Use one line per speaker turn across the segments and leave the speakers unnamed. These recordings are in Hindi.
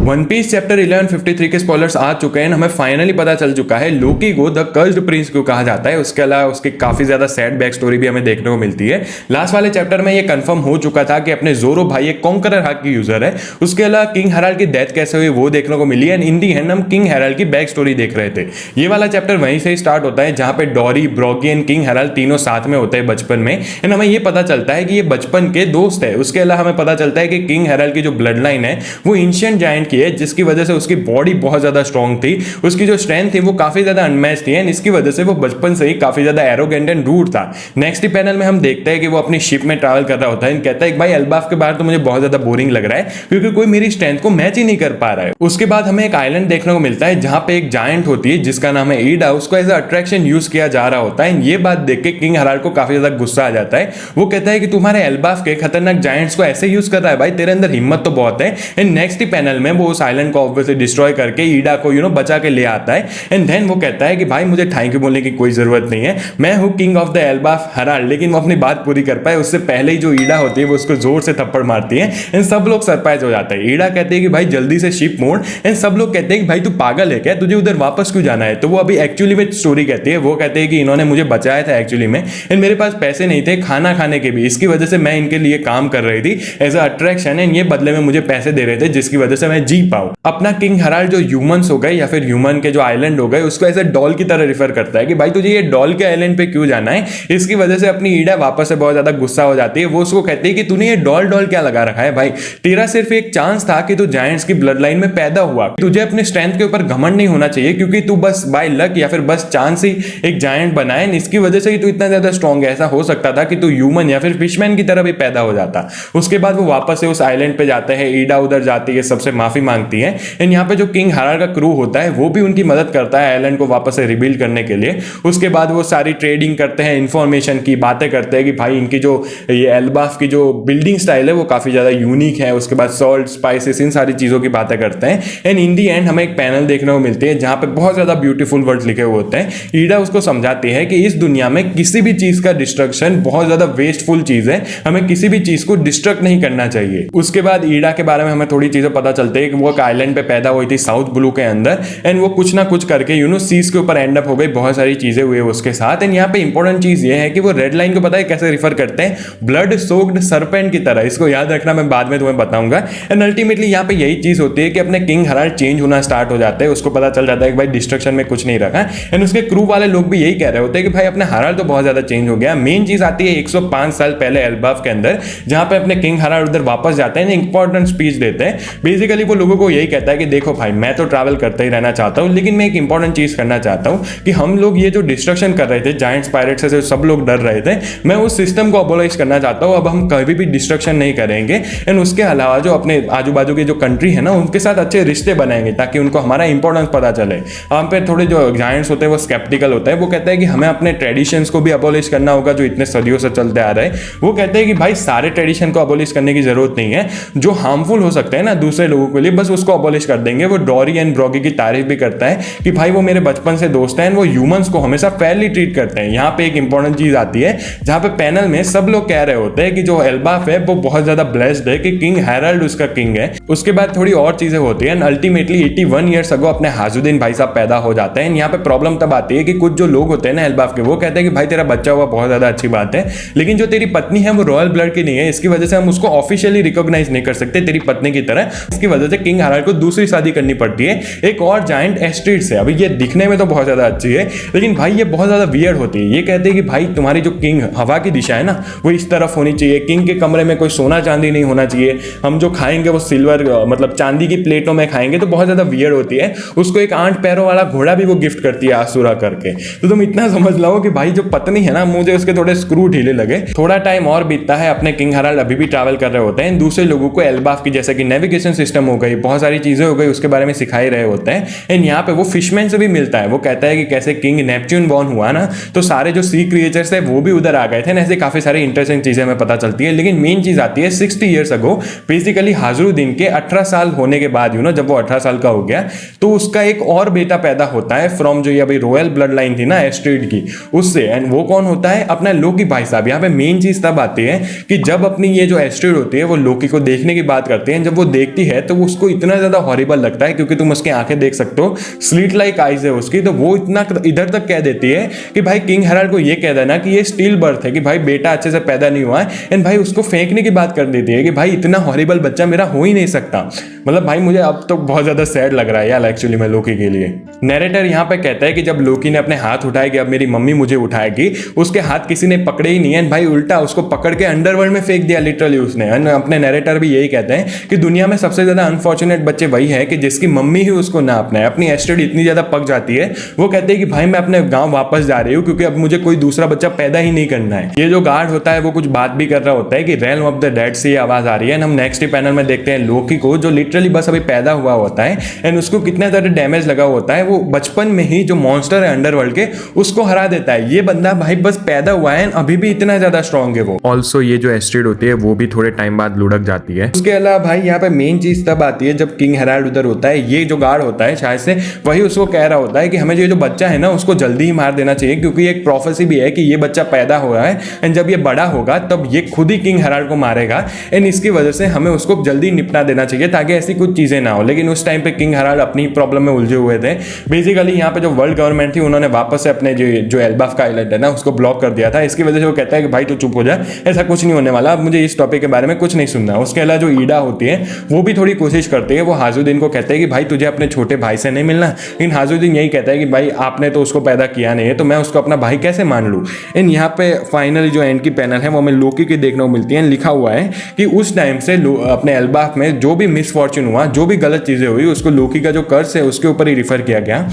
वन पीस चैप्टर 1153 के स्पॉयलर्स आ चुके हैं। हमें फाइनली पता चल चुका है लोकी को द कर्स्ड प्रिंस क्यों कहा जाता है। उसके अलावा उसकी काफी ज्यादा सैड बैक स्टोरी भी हमें देखने को मिलती है। लास्ट वाले चैप्टर में ये कंफर्म हो चुका था कि अपने जोरो भाई एक कॉन्करर हाक की यूजर है। उसके अलावा किंग हेराल्ड की डेथ कैसे हुई वो देखने को मिली। एंड इन दी एंड हम किंग हेराल्ड की बैक स्टोरी देख रहे थे। ये वाला चैप्टर वहीं से स्टार्ट होता है जहां पे डॉरी, ब्रॉगी एंड किंग हेराल्ड तीनों साथ में होते हैं बचपन में। एंड हमें ये पता चलता है कि ये बचपन के दोस्त है। उसके अलावा हमें पता चलता है कि किंग हेराल्ड की जो ब्लड लाइन है वो एंशिएंट जायंट की है, जिसकी वजह से उसकी बॉडी बहुत ज्यादा स्ट्रांग थी। उसकी जो स्ट्रेंथ थी वो काफी ज्यादा अनमैच थी एंड इसकी वजह से वो बचपन से ही काफी ज्यादा एरोगेंट एंड रूड था। नेक्स्ट पैनल में हम देखते हैं कि वो अपनी शिप में ट्रैवल कर रहा होता है। कहता है कि भाई एल्बाफ के बाहर तो मुझे बहुत ज्यादा बोरिंग लग रहा है क्योंकि कोई मेरी स्ट्रेंथ को मैच ही नहीं कर पा रहा है। उसके बाद हमें एक आइलैंड देखने को मिलता है जहां पे एक जायंट होती है जिसका नाम है ईडा। उसको एज अट्रैक्शन यूज किया जा रहा होता है। ये बात देख के किंग हेराल्ड को काफी ज्यादा गुस्सा आ जाता है। वो कहता है कि तुम्हारे एल्बाफ के खतरनाक जायंट्स को ऐसे यूज कर रहा है, भाई तेरे अंदर हिम्मत तो बहुत है। एंड नेक्स्ट ही पैनल में वो उस आइलैंड को ऑब्वियसली डिस्ट्रॉय करके ईडा को बचा के ले आता है। एंड देन वो कहता है कि भाई मुझे थैंक यू बोलने की कोई जरूरत नहीं है, मैं हूं king of the Elbaf Herald. लेकिन वो अपनी बात पूरी कर पाए उससे पहले ही जो ईडा होती है वो उसको जोर से थप्पड़ मारती है। एंड सब लोग सरप्राइज हो जाते हैं। ईडा कहते हैं कि भाई जल्दी से शिप मोड़। एंड सब लोग कहते हैं कि भाई तू पागल है क्या, तुझे उधर वापस क्यों जाना है। तो वो अभी एक्चुअली में स्टोरी कहती है। वो कहते हैं कि इन्होंने मुझे बचाया था एक्चुअली में, एंड मेरे पास पैसे नहीं थे खाना खाने के भी, इसकी वजह से मैं इनके लिए काम कर रही थी एज अट्रैक्शन। एंड ये बदले में मुझे पैसे दे रहे थे जिसकी वजह से मैं जी पाऊं। अपना किंग हेराल्ड जो ह्यूमंस हो गए या फिर ह्यूमन के जो आइलैंड हो गए उसको ऐसे डॉल की तरह रिफर करता है कि भाई तुझे ये डॉल के आइलैंड पे क्यों जाना है। इसकी वजह से अपनी ईडा वापस से बहुत ज्यादा गुस्सा हो जाती है। वो उसको कहती है कि तूने ये डॉल डॉल क्या लगा रखा है, भाई तेरा सिर्फ एक चांस था कि तू जायंट्स की ब्लड लाइन में पैदा हुआ। तुझे अपने स्ट्रेंथ के ऊपर घमंड नहीं होना चाहिए क्योंकि तू बस बाय लक या फिर बस चांस ही एक जायंट बना है। इसकी वजह से ही तू इतना ज्यादा स्ट्रॉन्ग है। ऐसा हो सकता था कि तू ह्यूमन या फिर फिशमैन की तरह भी पैदा हो जाता। उसके बाद वो वापस से उस आइलैंड पे जाते हैं। ईडा उधर जाती है, सबसे माफी मांगती है। एंड यहाँ पे जो किंग हेराल्ड का क्रू होता है वो भी उनकी मदद करता है आइलैंड को वापस से रिबिल्ड करने के लिए। उसके बाद वो सारी ट्रेडिंग करते हैं, इंफॉर्मेशन की बातें करते हैं कि भाई इनकी जो ये एल्बाफ की जो बिल्डिंग स्टाइल है वो काफी ज्यादा यूनिक है। उसके बाद सॉल्ट, स्पाइसेस, इन सारी चीजों की बातें करते हैं। एंड इन दी एंड हमें एक पैनल देखने को मिलती है जहां पे बहुत ज्यादा ब्यूटीफुल वर्ड्स लिखे हुए होते हैं। ईडा उसको समझाती है कि इस दुनिया में किसी भी चीज का डिस्ट्रक्शन बहुत ज्यादा वेस्टफुल चीज है, हमें किसी भी चीज को डिस्ट्रक्ट नहीं करना चाहिए। उसके बाद ईडा के बारे में हमें थोड़ी चीजें पता चलती है कि वो एक आइलैंड पे पैदा हुई थी साउथ ब्लू के अंदर। एंड वो कुछ ना कुछ करके सीज के ऊपर एंड अप हो गई। बहुत सारी चीजें हुई उसके साथ। एंड यहाँ पे इंपॉर्टेंट चीज ये है कि वो रेड लाइन को पता है कैसे रिफर करते हैं, ब्लड सोक्ड सरपेंट की तरह। इसको याद रखना, मैं बाद में तुम्हें बताऊंगा। एंड अल्टीमेटली यहाँ पे यही चीज होती है कि अपने किंग हेराल्ड चेंज होना स्टार्ट हो जाते हैं। उसको पता चल जाता है कि भाई डिस्ट्रक्शन में कुछ नहीं रखा। एंड उसके क्रू वाले लोग भी यही कह रहे होते हैं कि भाई अपने हेराल्ड तो बहुत ज्यादा चेंज हो गया। मेन चीज आती है 105 साल पहले एल्बाफ के अंदर जहां पे अपने किंग हेराल्ड उधर वापस जाते हैं, इंपॉर्टेंट स्पीच देते हैं। बेसिकली वो लोगों को यही कहता है कि देखो भाई मैं तो ट्रैवल करते ही रहना चाहता हूं, लेकिन मैं एक इंपॉर्टेंट चीज करना चाहता हूं कि हम लोग ये जो डिस्ट्रक्शन कर रहे थे, जायंट्स, पायरेट्स से सब लोग डर रहे थे, मैं उस सिस्टम को अबोलिश करना चाहता हूं। अब हम कभी भी डिस्ट्रक्शन नहीं करेंगे। एंड उसके अलावा जो अपने आजू बाजू की जो कंट्री है ना उनके साथ अच्छे रिश्ते बनाएंगे ताकि उनको हमारा इंपॉर्टेंस पता चले। हम पे थोड़े जो जायंट्स होते हैं वो स्केप्टिकल होते हैं। वो कहते हैं कि हमें अपने ट्रेडिशंस को भी अबोलिश करना होगा जो इतने सदियों से चलते आ रहे हैं। वो कहते हैं कि भाई सारे ट्रेडिशन को अबोलिश करने की जरूरत नहीं है, जो हार्मफुल हो सकते हैं ना दूसरे लोगों के लिए बस उसको अबोलिश कर देंगे। वो डॉरी एंड ब्रॉगी की तारीफ भी करता है कि भाई वो मेरे बचपन से दोस्त हैं, वो ह्यूमंस को हमेशा फेयरली ट्रीट करते हैं। यहाँ पे एक इंपॉर्टेंट चीज आती है जहां पे पैनल में सब लोग कह रहे होते हैं कि जो एल्बाफ है वो बहुत ज्यादा ब्लेस्ड है कि किंग हेराल्ड उसका किंग है। उसके बाद थोड़ी और चीजें होती हैं। अल्टीमेटली 81 ईयर्स अगो अपने हाजुद्दीन भाई साहब पैदा हो जाते हैं। यहाँ पे प्रॉब्लम तब आती है कि कुछ जो लोग होते हैं ना एल्बाफ के, वो कहते हैं कि भाई तेरा बच्चा हुआ बहुत ज्यादा अच्छी बात है, लेकिन जो तेरी पत्नी है वो रॉयल ब्लड की नहीं है, इसकी वजह से हम उसको ऑफिशियली रिकॉग्नाइज नहीं कर सकते तेरी पत्नी की तरह। इसकी वजह से किंग हेराल्ड को दूसरी शादी करनी पड़ती है एक और जायंट एस्ट्रीड से। अभी ये दिखने में तो बहुत ज्यादा अच्छी है लेकिन भाई ये बहुत ज्यादा वियर्ड होती है। ये कहते हैं कि भाई तुम्हारी जो किंग हवा की दिशा है ना वो इस तरफ होनी चाहिए, किंग के कमरे में कोई सोना चांदी नहीं होना चाहिए, हम जो खाएंगे वो सिल्वर मतलब चांदी की प्लेटों में खाएंगे। तो बहुत ज्यादा वियर्ड होती है। उसको एक 8 पैरों वाला घोड़ा भी वो गिफ्ट करती है आसुरा करके। तो तुम इतना समझ लो कि भाई जो पत्नी है ना मुझे उसके थोड़े स्क्रू ढीले लगे। थोड़ा टाइम और बीतता है, अपने किंग हेराल्ड अभी भी ट्रैवल कर रहे होते हैं। दूसरे लोगों को एल्बाफ की जैसे कि नेविगेशन सिस्टम हो गई, बहुत सारी चीजें हो गई, उसके बारे में सिखाई रहे होते हैं। एंड यहाँ पे वो फिशमैन से भी मिलता है। वो कहता है कि कैसे किंग नेपच्यून बॉर्न हुआ ना तो सारे जो सी क्रिएचर्स थे वो भी उधर आ गए थे। ऐसे काफी सारी इंटरेस्टिंग चीजें हमें पता चलती है। लेकिन मेन चीज आती है 60 ईयर्स अगो, बेसिकली हाजरुद्दीन के 18 साल होने के बाद जब वो 18 साल का हो गया तो उसका एक और बेटा पैदा होता है फ्रॉम जो ये अभी रॉयल ब्लड लाइन थी ना एस्ट्रीड की, उससे। एंड वो कौन होता है? अपना लोकी भाई साहब। यहाँ पे मेन चीज तब आती है कि जब अपनी ये जो एस्ट्रीड होती है वो लोकी को देखने की बात करती है। जब वो देखती है तो वो उसको इतना ज्यादा हॉरिबल लगता है, क्योंकि तुम उसकी आंखें देख सकते हो, स्लीट लाइक आइज है उसकी, तो वो इतना इधर तक कह देती है कि भाई किंग हेराल्ड को ये कह देना कि ये स्टिल बर्थ है, कि भाई बेटा अच्छे से पैदा नहीं हुआ है, एंड भाई उसको फेंकने की बात कर देती है कि भाई इतना हॉरिबल बच्चा मेरा हो ही नहीं सकता। मतलब भाई मुझे अब तो बहुत ज्यादा सैड लग रहा है यार एक्चुअली में लोकी के लिए। नैरेटर यहाँ पे कहता है कि जब लोकी ने अपने हाथ उठाए कि अब मेरी मम्मी मुझे उठाएगी, उसके हाथ किसी ने पकड़े ही नहीं है, भाई उल्टा उसको पकड़ के अंडरवर्ल्ड में फेंक दिया लिटरली उसने। अपने नैरेटर भी यही कहते हैं कि दुनिया में सबसे ज्यादा अनफॉर्चुनेट बच्चे वही है कि जिसकी मम्मी ही उसको ना अपनाए। अपनी एस्टेट इतनी ज्यादा पक जाती है, वो कहते हैं कि भाई मैं अपने गांव वापस जा रही हूँ, क्योंकि अब मुझे कोई दूसरा बच्चा पैदा ही नहीं करना है। ये जो गार्ड होता है वो कुछ बात भी कर रहा होता है कि रेल्म ऑफ द डेड से ये आवाज आ रही है। हम नेक्स्ट ही पैनल में देखते हैं लोकी को, जो लिटरली बस अभी पैदा हुआ होता है, एंड उसको कितना ज्यादा डैमेज लगा होता है। वो बचपन में ही जो मॉन्स्टर है अंडरवर्ल्ड के, उसको हरा देता है। ये बंदा भाई बस पैदा हुआ है, अभी भी इतना ज्यादा स्ट्रॉन्ग है वो। ऑल्सो ये जो एस्टेट होती है वो भी थोड़े टाइम बाद लुढ़क जाती है। उसके अलावा भाई यहाँ पे मेन चीज तब आती है जब किंग हेराल्ड उधर होता है। ये जो गार्ड होता है शायद से वही उसको कह रहा होता है कि हमें ये जो बच्चा है ना उसको जल्दी ही मार देना चाहिए, क्योंकि एक प्रोफेसी भी है कि ये बच्चा पैदा हो रहा है, एंड जब ये बड़ा होगा तब ये खुद ही किंग हेराल्ड को मारेगा, एंड इसकी वजह से हमें उसको जल्दी निपटा देना चाहिए ताकि ऐसी कुछ चीजें ना हो। लेकिन उस टाइम पे किंग हेराल्ड अपनी प्रॉब्लम में उलझे हुए थे। बेसिकली यहाँ पे जो वर्ल्ड गवर्नमेंट थी उन्होंने वापस से अपने जो एल्बाफ का आइलैंड है ना उसको ब्लॉक कर दिया था। इसकी वजह से वो कहता है कि भाई तू चुप हो जा, ऐसा कुछ नहीं होने वाला, अब मुझे इस टॉपिक के बारे में कुछ नहीं सुनना। उसके अलावा जो ईडा होती है वो भी थोड़ी कोशिश करती है। वो हाजुद्दीन को कहते हैं कि भाई तुझे अपने छोटे भाई से नहीं मिलना, लेकिन हाजुद्दीन यही कहता है कि भाई आपने तो उसको पैदा किया नहीं है, तो मैं उसको अपना भाई कैसे मान लूँ। इन यहाँ पे फाइनली जो एंड की पैनल है वो हमें लोकी की देखने को मिलती है। लिखा हुआ है कि उस टाइम से अपने एल्बाफ में जो भी मिसफॉर्चून हुआ, जो भी गलत चीजें हुई, उसको लोकी का जो कर्स है उसके ऊपर ही रिफर किया गया।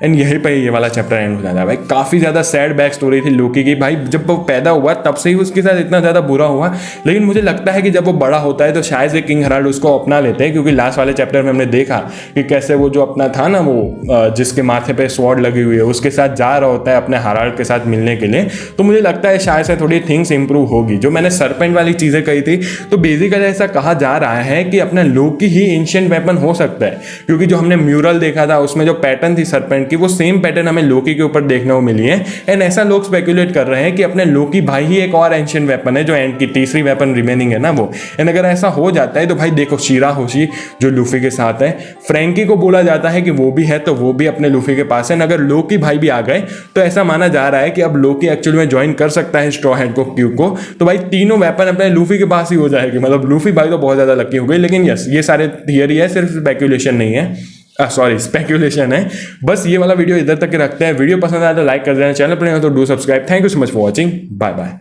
एंड यहीं पे ये वाला चैप्टर एंड हो जाता है। भाई काफ़ी ज़्यादा सैड बैक स्टोरी थी लोकी की। भाई जब वो पैदा हुआ तब से ही उसके साथ इतना ज़्यादा बुरा हुआ, लेकिन मुझे लगता है कि जब वो बड़ा होता है तो शायद से किंग हेराल्ड उसको अपना लेते हैं, क्योंकि लास्ट वाले चैप्टर में हमने देखा कि कैसे वो जो अपना था ना, वो जिसके माथे पे स्वॉर्ड लगी हुई है उसके साथ जा रहा होता है अपने हेराल्ड के साथ मिलने के लिए। तो मुझे लगता है शायद से थोड़ी थिंग्स इंप्रूव होगी। जो मैंने सरपेंट वाली चीज़ें कही थी, तो बेसिकली ऐसा कहा जा रहा है कि अपना लोकी ही एंशिएंट वेपन हो सकता है, क्योंकि जो हमने म्यूरल देखा था उसमें जो पैटर्न थी सरपेंट की, वो सेम पैटर्न हमें लोकी के ऊपर देखने को मिली है। एंड ऐसा लोग स्पेकुलेट कर रहे हैं कि अपने लोकी भाई ही एक और एंशिएंट वेपन है, जो एंड की तीसरी वेपन रिमेनिंग है ना वो। एंड अगर ऐसा हो जाता है तो भाई देखो शीरा होशी जो लूफी के साथ है, फ्रैंकी को बोला जाता है कि वो भी है, तो वो भी अपने लूफी के पास है। अगर लोकी भाई भी आ गए तो ऐसा माना जा रहा है कि अब लोकी एक्चुअली में ज्वाइन कर सकता है स्ट्रॉ हैंड को, क्यू को। तो भाई तीनों वेपन अपने लूफी के पास ही हो जाएगी। मतलब लूफी भाई तो बहुत ज्यादा लकी हो गई। लेकिन यस, ये सारे थियरी है, सिर्फ स्पेकुलेशन नहीं है, सॉरी स्पेकुलेशन है। बस ये वाला वीडियो इधर तक रखते हैं। वीडियो पसंद आया तो लाइक कर देना, चैनल पर नहीं हो तो do subscribe. Thank you so much for watching, bye bye.